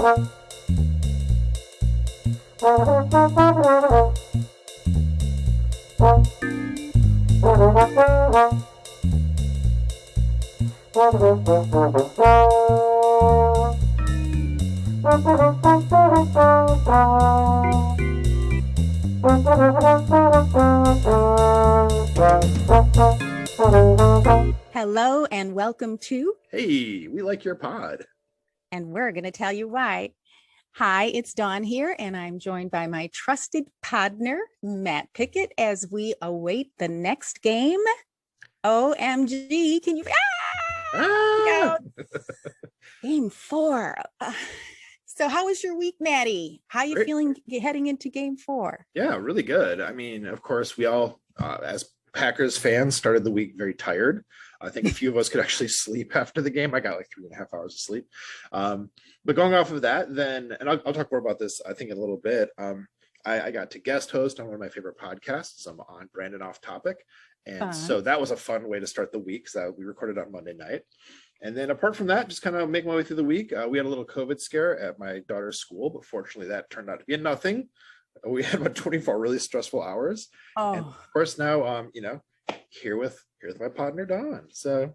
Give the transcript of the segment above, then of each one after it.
Hello and welcome to Hey, we like your pod. And we're going to tell you why. Hi, it's Dawn here, and I'm joined by my trusted partner, Matt Pickett, as we await the next game. OMG, can you? Ah! Game 4. So how was your week, Maddie? How are you Great. feeling heading into game 4? Yeah, really good. I mean, of course, we all, as Packers fans, started the week very tired. I think a few of us could actually sleep after the game. I got like 3.5 hours of sleep. But going off of that, then, and I'll talk more about this, I think, in a little bit. I got to guest host on one of my favorite podcasts. I'm on Brandon Off Topic. And so that was a fun way to start the week. So we recorded on Monday night. And then apart from that, just kind of make my way through the week. We had a little COVID scare at my daughter's school, but fortunately that turned out to be nothing. We had about 24 really stressful hours. And of course now, here with my partner, Dawn. So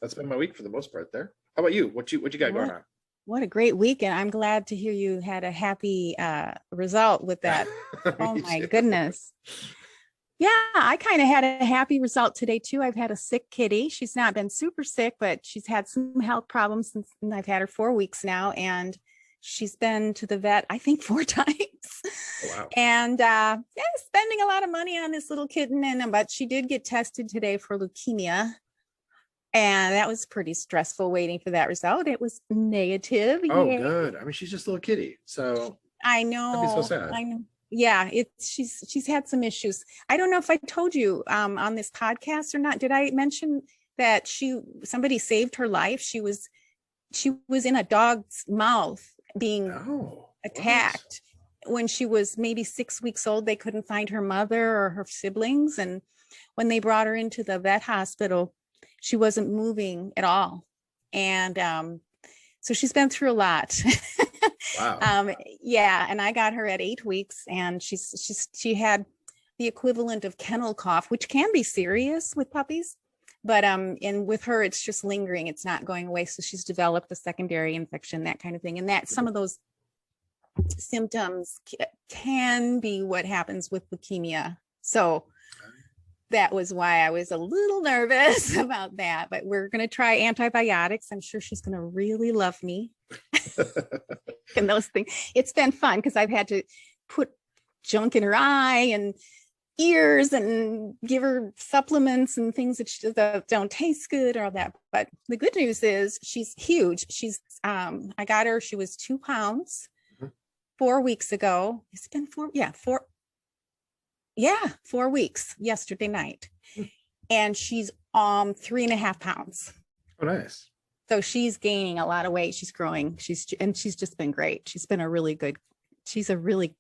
that's been my week for the most part there. How about you? What you got going on? What a great weekend. I'm glad to hear you had a happy result with that. Oh my goodness. Yeah, I kind of had a happy result today too. I've had a sick kitty. She's not been super sick, but she's had some health problems since I've had her 4 weeks now. And she's been to the vet, I think 4 times. Oh, wow. And spending a lot of money on this little kitten. But she did get tested today for leukemia. And that was pretty stressful waiting for that result. It was negative. Oh, good. I mean, she's just a little kitty. So I know. That'd be so sad. I know. Yeah, she's had some issues. I don't know if I told you on this podcast or not. Did I mention that somebody saved her life? She was in a dog's mouth being attacked when she was maybe 6 weeks old. They couldn't find her mother or her siblings, and when they brought her into the vet hospital, she wasn't moving at all, and so she's been through a lot. Wow. And I got her at 8 weeks, and she had the equivalent of kennel cough, which can be serious with puppies, but and with her it's just lingering, it's not going away. So she's developed a secondary infection, that kind of thing, and that some of those symptoms can be what happens with leukemia. So that was why I was a little nervous about that, but we're going to try antibiotics. I'm sure she's going to really love me. And those things. It's been fun because I've had to put junk in her eye and ears and give her supplements and things that don't taste good or all that. But the good news is she's huge. I got her, she was 2 pounds 4 weeks ago. It's been 4 weeks yesterday night. And she's 3.5 pounds. Oh, nice. So she's gaining a lot of weight. She's growing. She's just been great. She's a really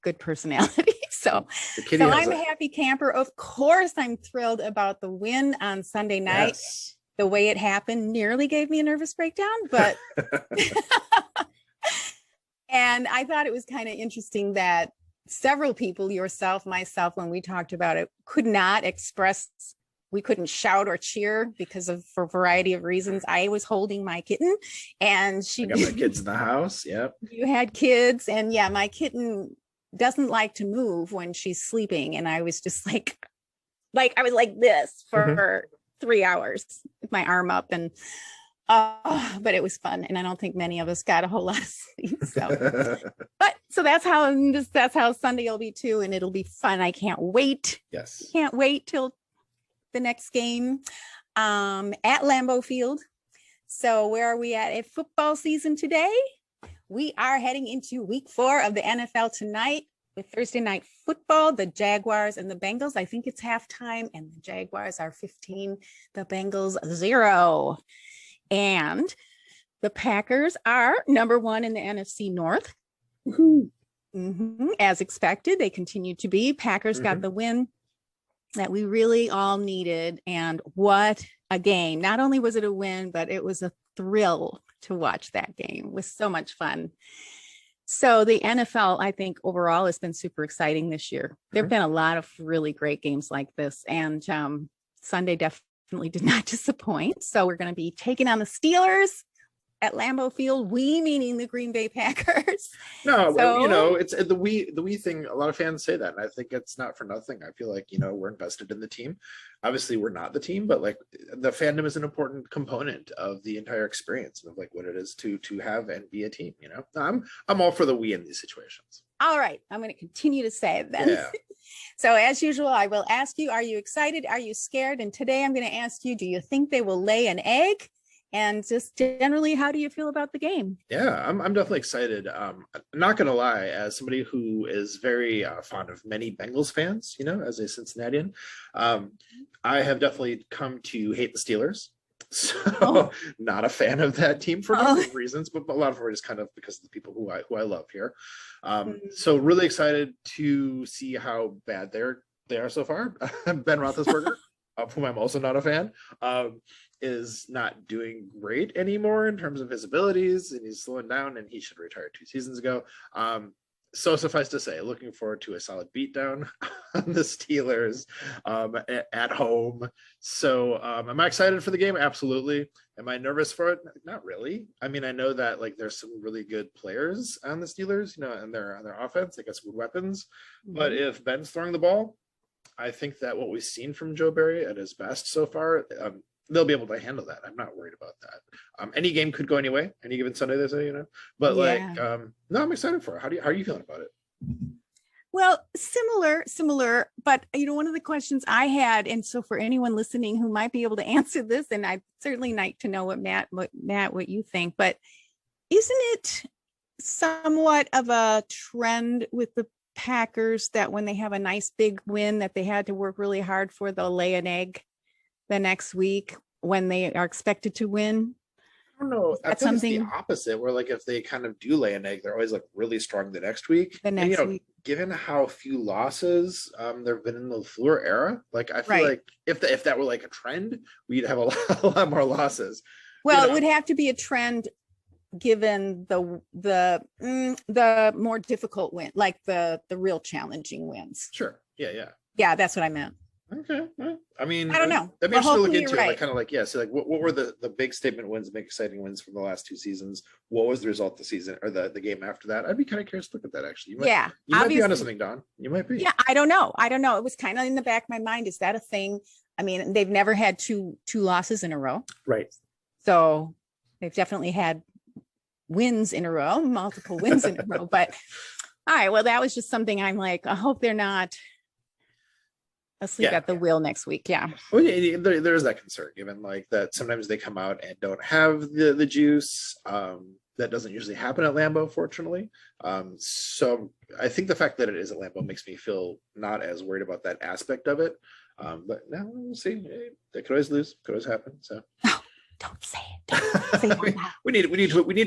good personality. So I'm a happy camper. Of course, I'm thrilled about the win on Sunday night. Yes. The way it happened nearly gave me a nervous breakdown, but and I thought it was kind of interesting that several people, yourself, myself, when we talked about it, could not express. We couldn't shout or cheer for a variety of reasons. I was holding my kitten, and I got my kids in the house. Yep. You had kids, and yeah, my kitten doesn't like to move when she's sleeping. And I was just like I was like this for 3 hours with my arm up, and but it was fun. And I don't think many of us got a whole lot of sleep. So that's how Sunday will be too. And it'll be fun. I can't wait. Yes. Can't wait till the next game at Lambeau Field. So where are we at football season today? We are heading into week 4 of the NFL tonight with Thursday night football, the Jaguars and the Bengals. I think it's halftime, and the Jaguars are 15, the Bengals 0. And the Packers are number 1 in the NFC North. As expected, they continue to be. Packers got the win that we really all needed. And what a game. Not only was it a win, but it was a thrill to watch that game. It was so much fun. So the NFL, I think overall has been super exciting this year. There've been a lot of really great games like this, and Sunday definitely did not disappoint. So we're going to be taking on the Steelers at Lambeau Field. We meaning the Green Bay Packers. No, So, you know, it's the we thing. A lot of fans say that, and I think it's not for nothing. I feel like, you know, we're invested in the team. Obviously, we're not the team, but like the fandom is an important component of the entire experience of like what it is to have and be a team. You know, I'm all for the we in these situations. all right, I'm going to continue to say it then. Yeah. So as usual, I will ask you, are you excited? Are you scared? And today I'm going to ask you, do you think they will lay an egg? And just generally, how do you feel about the game? Yeah, I'm definitely excited. I'm not gonna lie, as somebody who is very fond of many Bengals fans, you know, as a Cincinnatian, I have definitely come to hate the Steelers. So not a fan of that team for a number of reasons, but a lot of it is kind of because of the people who I love here. So really excited to see how bad they are so far. Ben Roethlisberger, of whom I'm also not a fan, is not doing great anymore in terms of his abilities, and he's slowing down, and he should retire 2 seasons ago. So suffice to say, looking forward to a solid beatdown on the Steelers at home. So am I excited for the game? Absolutely. Am I nervous for it? Not really. I mean, I know that like there's some really good players on the Steelers, you know, and their offense, I guess, with weapons. But if Ben's throwing the ball, I think that what we've seen from Joe Barry at his best so far, they'll be able to handle that. I'm not worried about that. Any game could go anyway, any given Sunday, they say, you know. But no, I'm excited for it. How are you feeling about it? Well, similar, but you know, one of the questions I had, and so for anyone listening who might be able to answer this, and I'd certainly like to know what you think, but isn't it somewhat of a trend with the Packers that when they have a nice big win that they had to work really hard for, they'll lay an egg the next week when they are expected to win? I don't know. I think it's the opposite, where like if they kind of do lay an egg, they're always like really strong the next week. Week. Given how few losses there have been in the LaFleur era, like I feel like if that were like a trend, we'd have a lot more losses. Well, it would have to be a trend given the more difficult win, like the real challenging wins. Sure. Yeah. That's what I meant. Okay. Well, I mean, I don't know. That'd be interesting to look into it. Like, kind of like, so like what were the big statement wins, big exciting wins from the last 2 seasons? What was the result of the season or the game after that? I'd be kind of curious to look at that actually. You might be onto something, Dawn. You might be. Yeah, I don't know. It was kind of in the back of my mind. Is that a thing? I mean, they've never had two losses in a row. Right. So they've definitely had wins in a row, multiple wins in a row. But all right, well, that was just something I'm like, I hope they're not asleep at the wheel next week. Yeah. Well, there is that concern, given like that sometimes they come out and don't have the juice. That doesn't usually happen at Lambeau, fortunately. So I think the fact that it is at Lambeau makes me feel not as worried about that aspect of it. But now we'll see. They could always lose. Could always happen. So. Don't say it. Don't say it now. we need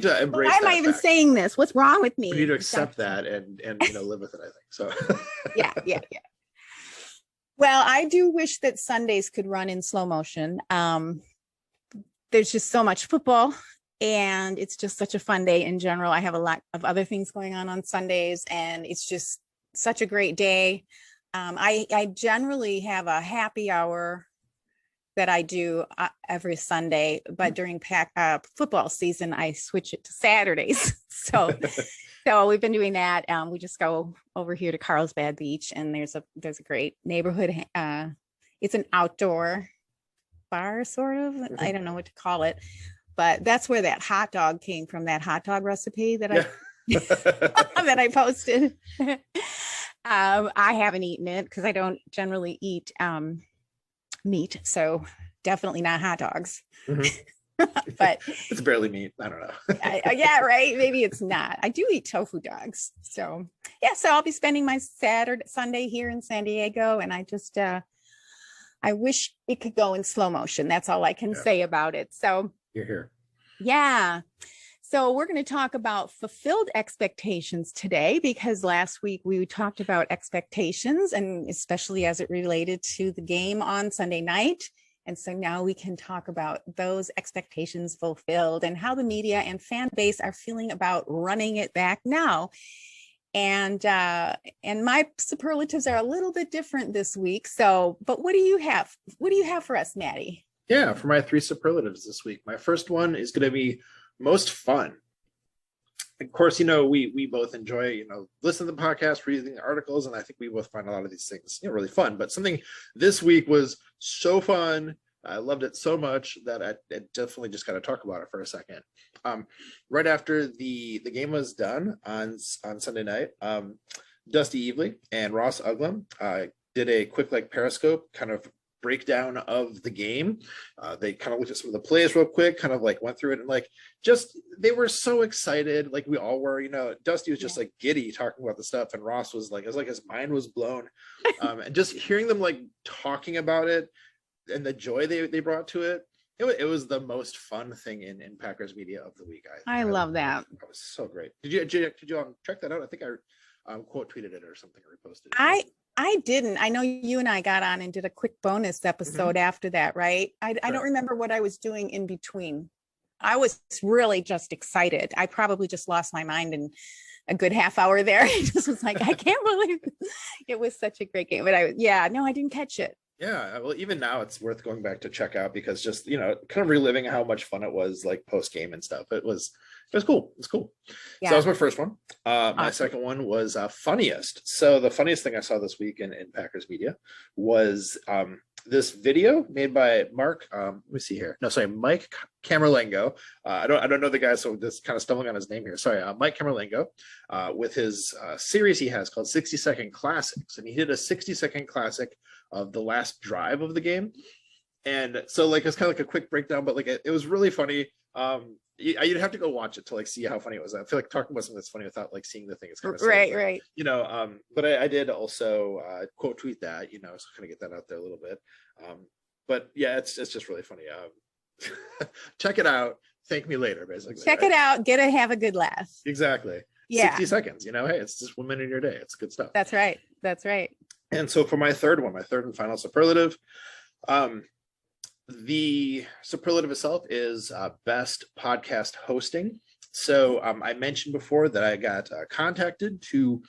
to embrace. Why am I even saying this? What's wrong with me? We need to accept that and live with it, I think. So. Yeah. Well, I do wish that Sundays could run in slow motion. There's just so much football, and it's just such a fun day in general. I have a lot of other things going on Sundays, and it's just such a great day. I generally have a happy hour that I do every Sunday, but during football season, I switch it to Saturdays. So we've been doing that. We just go over here to Carlsbad Beach, and there's a great neighborhood. It's an outdoor bar, sort of. I don't know what to call it, but that's where that hot dog came from. That hot dog recipe that that I posted. I haven't eaten it because I don't generally eat meat, so definitely not hot dogs. But it's barely meat. I don't know. Yeah, right. Maybe it's not. I do eat tofu dogs. So so I'll be spending my Sunday here in San Diego, and I just I wish it could go in slow motion. That's all I can say about it. So you're here. Yeah. So we're going to talk about fulfilled expectations today, because last week we talked about expectations, and especially as it related to the game on Sunday night. And so now we can talk about those expectations fulfilled and how the media and fan base are feeling about running it back now. And my superlatives are a little bit different this week. So, but what do you have? What do you have for us, Maddie? Yeah, for my 3 superlatives this week, my first one is going to be most fun. Of course, we both enjoy, listening to the podcast, reading the articles, and I think we both find a lot of these things, really fun. But something this week was so fun. I loved it so much that I definitely just got to talk about it for a second. Right after the game was done on Sunday night, Dusty Evely and Ross Uglum did a quick Periscope kind of breakdown of the game. They kind of looked at some of the plays real quick, kind of went through it, and they were so excited, like we all were. Dusty was just giddy talking about the stuff, and Ross was it was like his mind was blown. And just hearing them talking about it and the joy they brought to it, it was the most fun thing in Packers media of the week. I love that. It was so great. Did you check that out? I think I quote tweeted it or something, or reposted it. I didn't. I know you and I got on and did a quick bonus episode after that, right? I don't remember what I was doing in between. I was really just excited. I probably just lost my mind in a good half hour there. I just was like, I can't believe it was such a great game. But I didn't catch it. Yeah, well, even now it's worth going back to check out, because just kind of reliving how much fun it was post game and stuff. It was cool. It's cool. Yeah. So that was my first one. My second one was funniest. So the funniest thing I saw this week in Packers media was this video made by Mike Camerlengo. I don't know the guy, so just kind of stumbling on his name here. Sorry, Mike Camerlengo, with his series he has called 60-Second Classics, and he did a 60-second classic of the last drive of the game. And so it's kind of a quick breakdown, but it was really funny. You'd have to go watch it to see how funny it was. I feel like talking about something that's funny without seeing the thing is kind of silly, right. But I did also quote tweet that, so kind of get that out there a little bit. But yeah, it's just really funny. Check it out. Thank me later, basically. Check it out. Have a good laugh. Exactly. Yeah. 60 seconds. Hey, it's just 1 minute in your day. It's good stuff. That's right. And so for my third and final superlative, the superlative itself is best podcast hosting. So I mentioned before that I got contacted to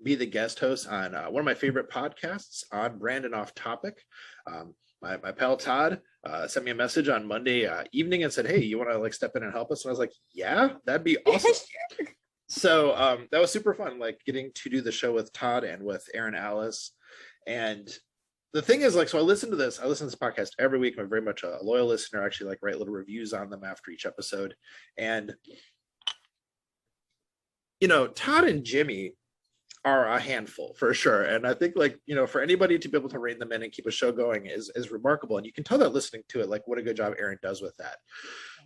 be the guest host on one of my favorite podcasts, On Brand and Off Topic. My pal Todd sent me a message on Monday evening and said, "Hey, you want to step in and help us?" And I was like, "Yeah, that'd be awesome." So that was super fun, getting to do the show with Todd and with Aaron Alice. And the thing is, so I listen to this podcast every week. I'm very much a loyal listener. I actually write little reviews on them after each episode. And Todd and Jimmy are a handful for sure. And I think for anybody to be able to rein them in and keep a show going is remarkable. And you can tell that listening to it, what a good job Aaron does with that.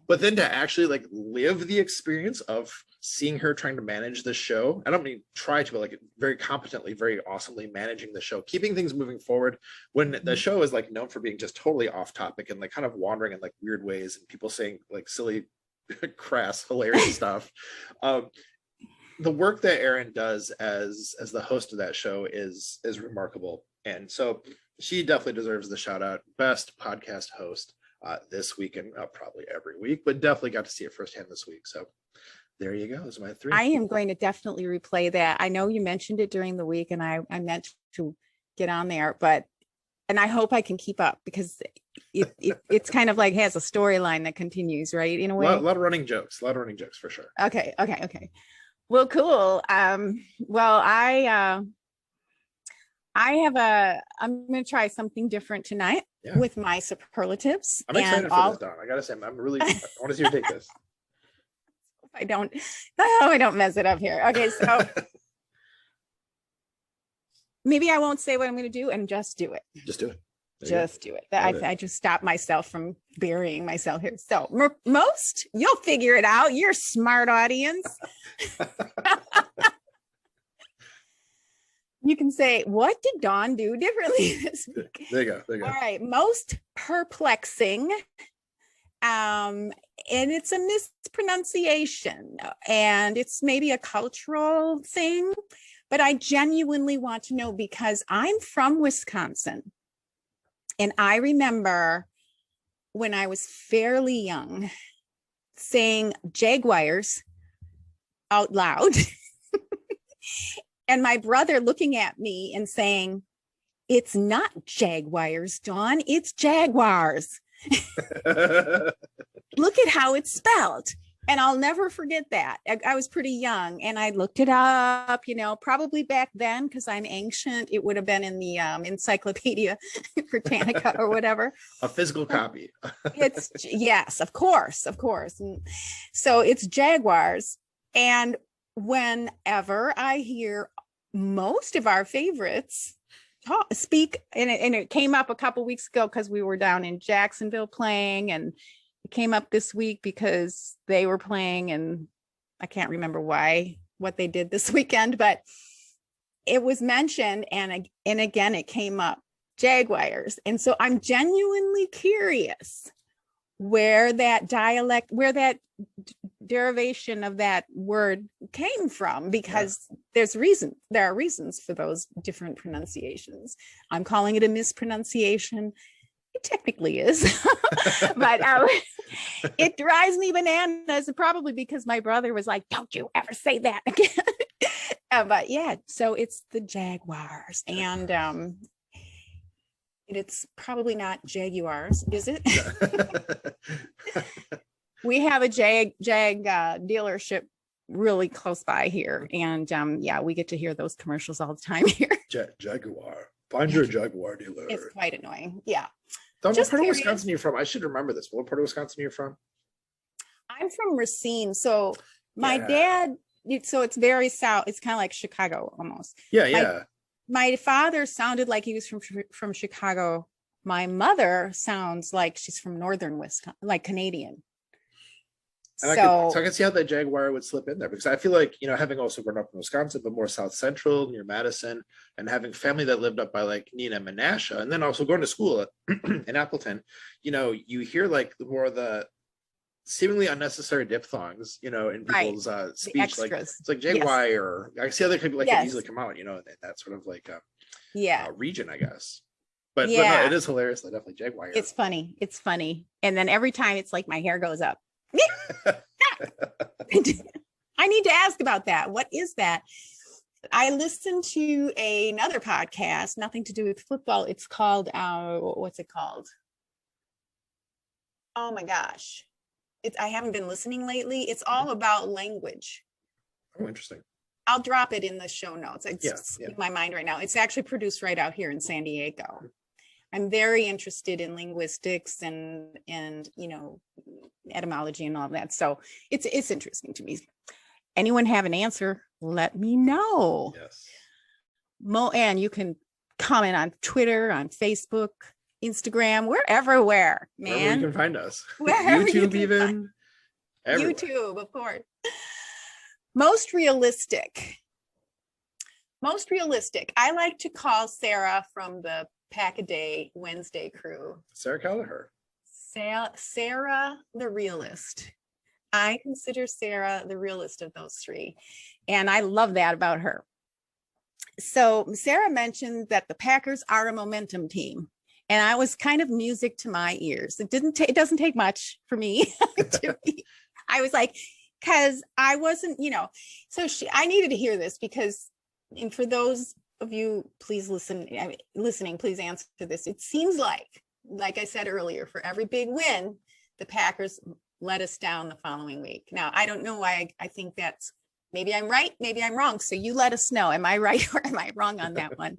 But then to actually live the experience of seeing her trying to manage the show, I don't mean try to, but very competently, very awesomely managing the show, keeping things moving forward when the show is known for being just totally off topic and kind of wandering in weird ways and people saying silly, crass, hilarious stuff. The work that Erin does as the host of that show is remarkable. And so she definitely deserves the shout out. Best podcast host this week, and probably every week, but definitely got to see it firsthand this week. So there you go. Those are my 3. I am going to definitely replay that. I know you mentioned it during the week and I meant to get on there, and I hope I can keep up, because it's kind of has a storyline that continues, right? In a way. A lot of running jokes for sure. Okay. Well, cool. Well, I'm going to try something different tonight with my superlatives. I'm excited for this, Dawn. I got to say, I want to see you take this. I don't mess it up here. Okay. So maybe I won't say what I'm going to do and just do it. Just do it. Just do it. I just stopped myself from burying myself here. So most, you'll figure it out. You're a smart audience. You can say, what did Dawn do differently this week? There you go. All right. Most perplexing. And it's a mispronunciation, and it's maybe a cultural thing, but I genuinely want to know, because I'm from Wisconsin. And I remember when I was fairly young, saying Jaguars out loud. And my brother looking at me and saying, it's not Jaguars, Dawn, it's Jaguars. Look at how it's spelled. And I'll never forget that. I was pretty young and I looked it up, probably back then, because I'm ancient. It would have been in the Encyclopedia Britannica or whatever. A physical copy. Yes, of course. And so it's Jaguars. And whenever I hear most of our favorites speak, and it came up a couple weeks ago because we were down in Jacksonville playing, and it came up this week because they were playing, and I can't remember what they did this weekend, but it was mentioned, and again it came up, Jaguars. And so I'm genuinely curious where that derivation of that word came from, because there are reasons for those different pronunciations. I'm calling it a mispronunciation. It technically is, but it drives me bananas, probably because my brother was like, don't you ever say that again. But yeah, so it's the Jaguars, and it's probably not Jaguars, is it? We have a Jag dealership really close by here, and we get to hear those commercials all the time here. Jaguar, find your Jaguar dealer. It's quite annoying. Yeah. Don, what part of Wisconsin are you from? I should remember this. What part of Wisconsin are you from? I'm from Racine. So my dad, so it's very south. It's kind of like Chicago almost. Yeah. My father sounded like he was from Chicago. My mother sounds like she's from northern Wisconsin, like Canadian. And so I can see how that Jaguar would slip in there, because I feel like, having also grown up in Wisconsin, but more South Central near Madison, and having family that lived up by like Neenah, Menasha, and then also going to school in Appleton, you hear like more of the seemingly unnecessary diphthongs, in people's speech. Like it's like Jaguar, or I see how they could easily come out, in that sort of like region, I guess. But no, it is hilarious. Definitely Jaguar. It's funny. And then every time it's like my hair goes up. I need to ask about that. What is that? I listened to another podcast, nothing to do with football. It's called what's it called? Oh my gosh. I haven't been listening lately. It's all about language. Oh, interesting. I'll drop it in the show notes. It's in my mind right now. It's actually produced right out here in San Diego. I'm very interested in linguistics and etymology and all of that. So it's interesting to me. Anyone have an answer? Let me know. Yes. And you can comment on Twitter, on Facebook, Instagram. We're everywhere, man. Wherever you can find us. YouTube even. YouTube, of course. Most realistic. I like to call Sarah from the Pack-A-Day Wednesday crew. Sarah Callagher. Sarah the realist. I consider Sarah the realist of those three. And I love that about her. So Sarah mentioned that the Packers are a momentum team. And I was kind of music to my ears. It doesn't take much for me. I was like, because I wasn't, I needed to hear this because, and for those of you, please listening, please answer this. It seems like I said earlier, for every big win, the Packers let us down the following week. Now, I don't know why I think that's, maybe I'm right, maybe I'm wrong. So you let us know. Am I right or am I wrong on that one?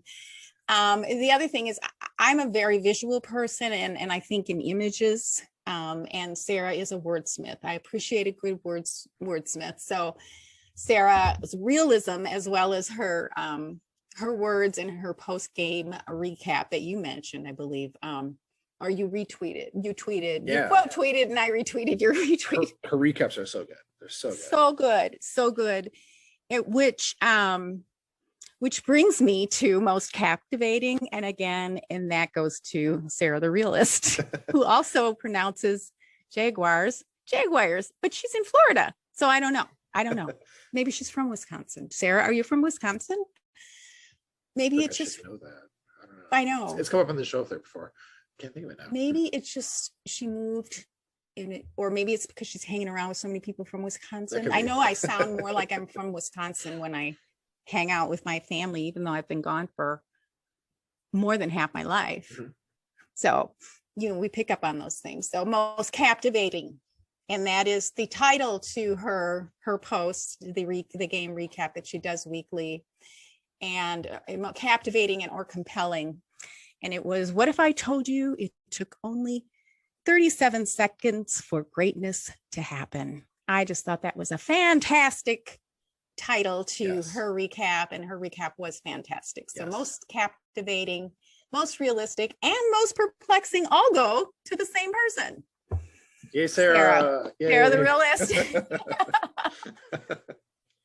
The other thing is I'm a very visual person and I think in images, and Sarah is a wordsmith. I appreciate a good wordsmith. So Sarah's realism, as well as her words and her post-game recap that you mentioned, I believe, or you retweeted, you quote tweeted and I retweeted your retweet. Her recaps are so good. They're so good. So good. Which brings me to most captivating. And that goes to Sarah the realist, who also pronounces Jaguars, but she's in Florida. So I don't know. Maybe she's from Wisconsin. Sarah, are you from Wisconsin? Maybe it's just, know that. I don't know. I know. It's come up on the show there before. Can't think of it now. Maybe it's just she moved in it, or maybe it's because she's hanging around with so many people from Wisconsin. I know I sound more like I'm from Wisconsin when I hang out with my family, even though I've been gone for more than half my life. Mhm. So, we pick up on those things. So most captivating. And that is the title to her post, the game recap that she does weekly. And captivating and or compelling. And it was, what if I told you it took only 37 seconds for greatness to happen? I just thought that was a fantastic title to her recap, and her recap was fantastic. So most captivating, most realistic, and most perplexing all go to the same person. Yay, Sarah. Sarah the realist.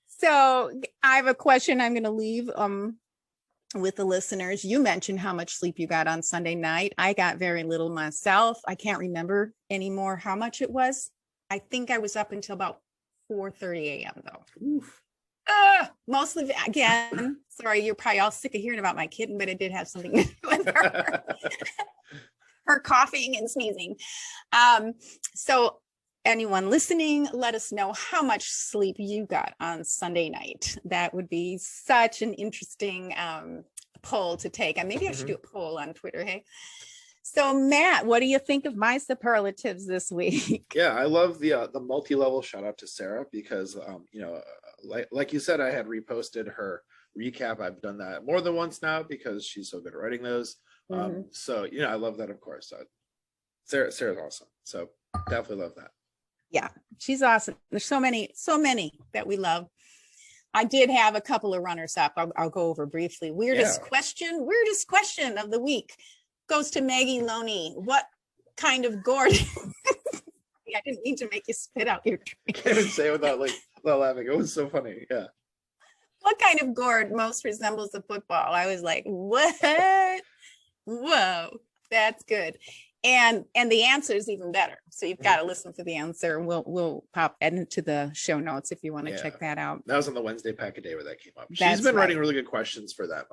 So I have a question I'm going to leave with the listeners. You mentioned how much sleep you got on Sunday night. I got very little myself. I can't remember anymore how much it was. I think I was up until about 4:30 a.m. though. Oof. Mostly, again, sorry, you're probably all sick of hearing about my kitten, but it did have something to do with her. Her coughing and sneezing. So anyone listening, let us know how much sleep you got on Sunday night. That would be such an interesting poll to take. And maybe I should do a poll on Twitter. Hey, so Matt, what do you think of my superlatives this week? Yeah, I love the multi-level shout out to Sarah, because like you said, I had reposted her recap. I've done that more than once now because she's so good at writing those. So I love that, of course. Sarah's awesome. So definitely love that. Yeah, she's awesome. There's so many that we love. I did have a couple of runners up. I'll go over briefly. Weirdest question of the week goes to Maggie Loney. What kind of gourd? I didn't mean to make you spit out your drink. I can't even say it without laughing. It was so funny. Yeah. What kind of gourd most resembles a football? I was like, what? Whoa, that's good. And the answer is even better. So you've got to listen to the answer. We'll pop into the show notes if you want to check that out. That was on the Wednesday pack a day where that came up. She's been writing really good questions for that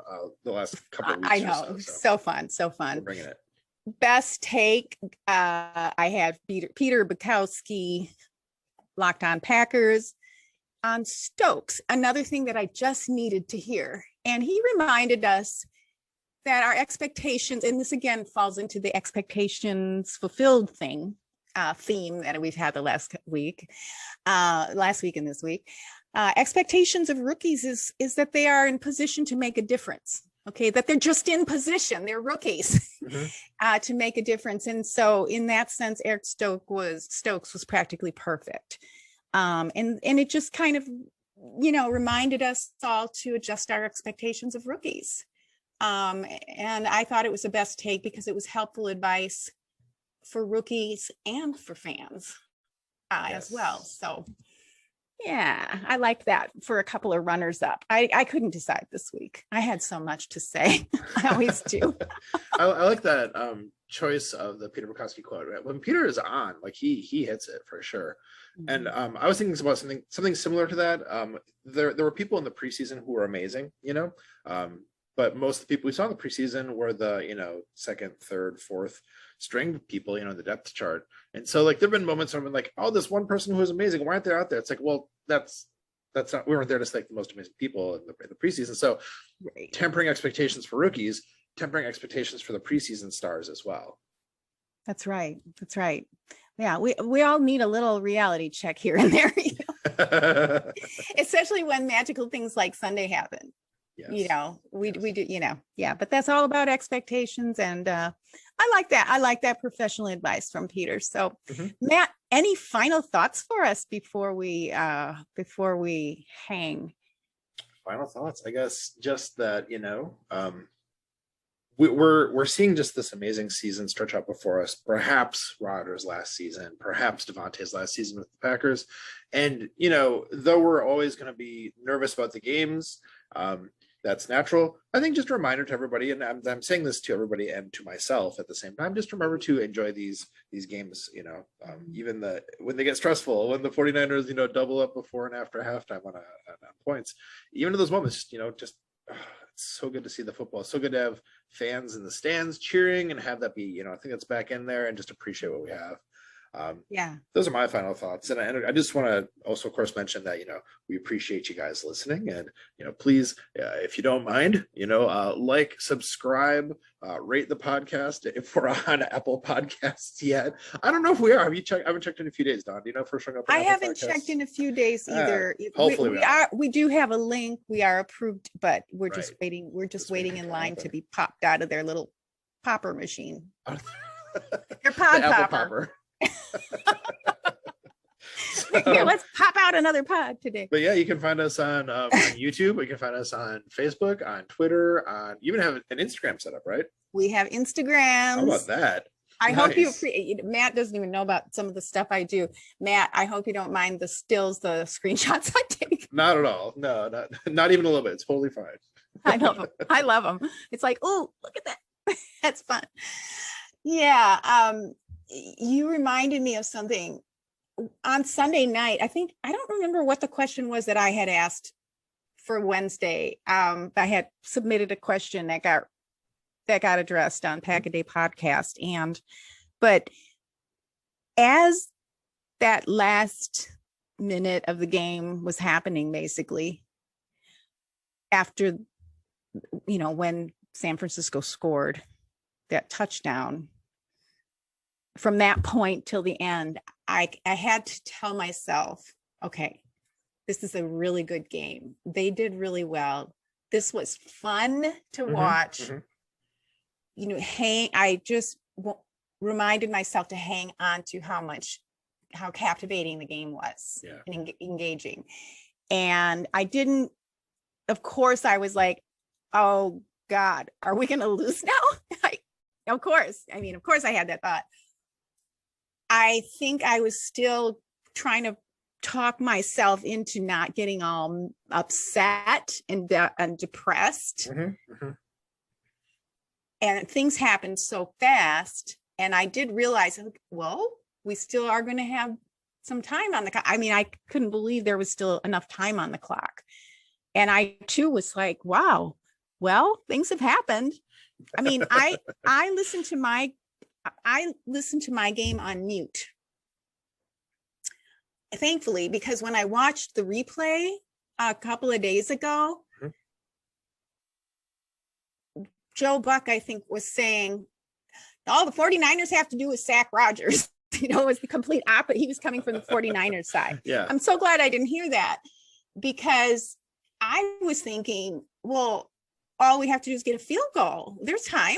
the last couple of weeks. I know. So fun. We're bringing it. Best take. I had Peter Bukowski, Locked On Packers, on Stokes. Another thing that I just needed to hear. And he reminded us that our expectations, and this again falls into the expectations fulfilled theme that we've had the last week and this week. Expectations of rookies is that they are in position to make a difference. Okay, that they're just in position, they're rookies to make a difference. And so in that sense, Eric Stokes was practically perfect. And it just kind of, reminded us all to adjust our expectations of rookies. And I thought it was the best take because it was helpful advice for rookies and for fans as well. So yeah, I liked that for a couple of runners up. I couldn't decide this week. I had so much to say. I always do. I like that choice of the Peter Bukowski quote. When Peter is on, he hits it for sure. And I was thinking about something similar to that. There were people in the preseason who were amazing, but most of the people we saw in the preseason were the second, third, fourth string people, the depth chart. And so there've been moments where I've been like, oh, this one person who was amazing, why aren't they out there? It's like, well, that's not, we weren't there to select the most amazing people in the preseason. So tempering expectations for rookies, tempering expectations for the preseason stars as well. That's right. Yeah, we all need a little reality check here and there, especially when magical things like Sunday happen. Yes. We do, but that's all about expectations. And I like that. I like that professional advice from Peter. So Matt, any final thoughts for us before we hang? Final thoughts, I guess, just that, we're seeing just this amazing season stretch out before us. Perhaps Rodgers' last season, perhaps Devontae's last season with the Packers. And, though we're always going to be nervous about the games, that's natural. I think just a reminder to everybody, and I'm saying this to everybody and to myself at the same time, just remember to enjoy these games, even when they get stressful, when the 49ers, double up before and after halftime on points, even in those moments, it's so good to see the football. It's so good to have fans in the stands cheering and have that be, I think that's back in there, and just appreciate what we have. Those are my final thoughts. And I just want to also, of course, mention that, we appreciate you guys listening, and, please, if you don't mind, like, subscribe, rate the podcast. If we're on Apple Podcasts yet, I don't know if we are. Have you checked? I haven't checked in a few days, Don. Do you know if we're showing up? I haven't checked in a few days either. Hopefully we do have a link. We are approved, but we're just waiting. We're just waiting in line to be popped out of their little popper machine. Your pod popper. Yeah, let's pop out another pod today. But yeah, you can find us on YouTube. You can find us on Facebook, on Twitter, you even have an Instagram set up, right? We have Instagrams. How about that? I hope you Matt doesn't even know about some of the stuff I do. Matt, I hope you don't mind the stills, the screenshots I take. Not at all. No, not even a little bit. It's totally fine. I know them. I love them. It's like, oh, look at that. That's fun. Yeah. You reminded me of something on Sunday night. I don't remember what the question was that I had asked for Wednesday. I had submitted a question that got addressed on Pack a Day podcast. But as that last minute of the game was happening, basically after, when San Francisco scored that touchdown, from that point till the end, I had to tell myself, okay, this is a really good game. They did really well. This was fun to watch. I just reminded myself to hang on to how captivating the game was and engaging. And I didn't, of course, I was like, oh God, are we going to lose now? Of course I had that thought. I think I was still trying to talk myself into not getting all upset and depressed. And things happened so fast. And I did realize, well, we still are going to have some time on the clock. I mean, I couldn't believe there was still enough time on the clock. And I too was like, wow, well, things have happened. I mean, I listened to my game on mute, thankfully, because when I watched the replay a couple of days ago, Joe Buck, I think, was saying all the 49ers have to do is sack Rodgers. It was the complete opposite. He was coming from the 49ers side. Yeah. I'm so glad I didn't hear that, because I was thinking, well, all we have to do is get a field goal. There's time.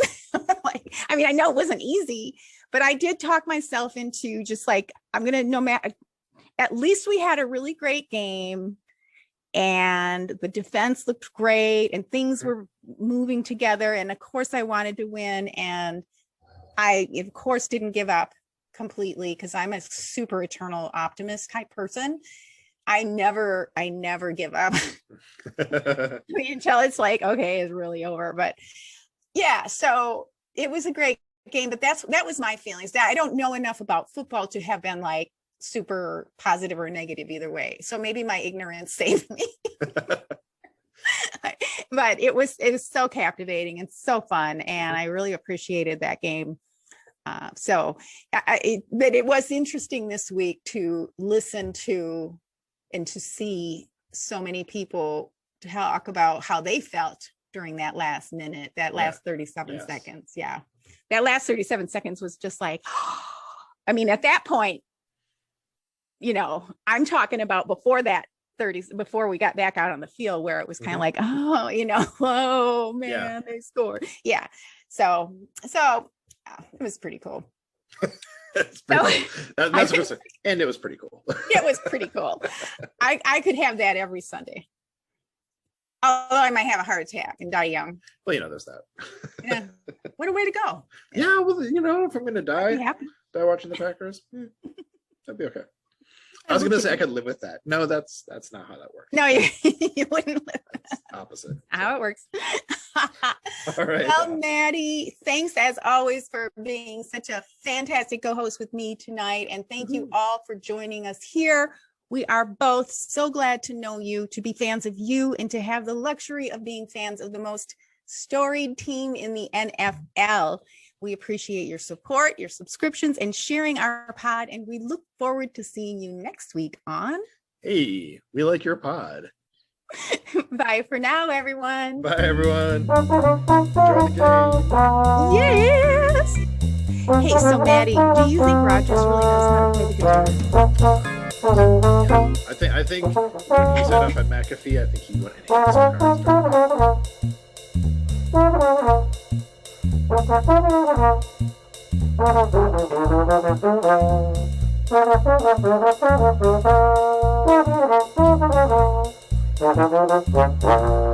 I know it wasn't easy, but I did talk myself into just like, I'm going to, no matter, at least we had a really great game and the defense looked great and things were moving together. And of course I wanted to win. And I, of course, didn't give up completely, because I'm a super eternal optimist type person. I never give up until it's like, okay, it's really over. But yeah, so it was a great game, but that was my feelings. That I don't know enough about football to have been like super positive or negative either way. So maybe my ignorance saved me. But it was so captivating and so fun, and I really appreciated that game. But it was interesting this week to listen to and to see so many people talk about how they felt during that last minute, that last 37 seconds. Yeah. That last 37 seconds was just like, I mean, at that point, I'm talking about before we got back out on the field, where it was kind of like, oh man, they scored. Yeah. So it was pretty cool. That's pretty cool. And it was pretty cool. It was pretty cool. I could have that every Sunday. Although I might have a heart attack and die young. Well, there's that. Yeah. What a way to go. Yeah, well, if I'm going to die watching the Packers, that'd be okay. I was going to say I could live with that. No, that's not how that works. No, you wouldn't live with that. Opposite. How it works. All right. Well, Maddie, thanks as always for being such a fantastic co-host with me tonight. And thank you all for joining us here. We are both so glad to know you, to be fans of you, and to have the luxury of being fans of the most storied team in the NFL. We appreciate your support, your subscriptions, and sharing our pod. And we look forward to seeing you next week on Hey, we like your pod. Bye for now, everyone. Bye, everyone. Enjoy the game. Yes. Hey, so Maddie, do you think Rogers really knows how to play the guitar? I think when he's up at McAfee, I think he went and hit some cards.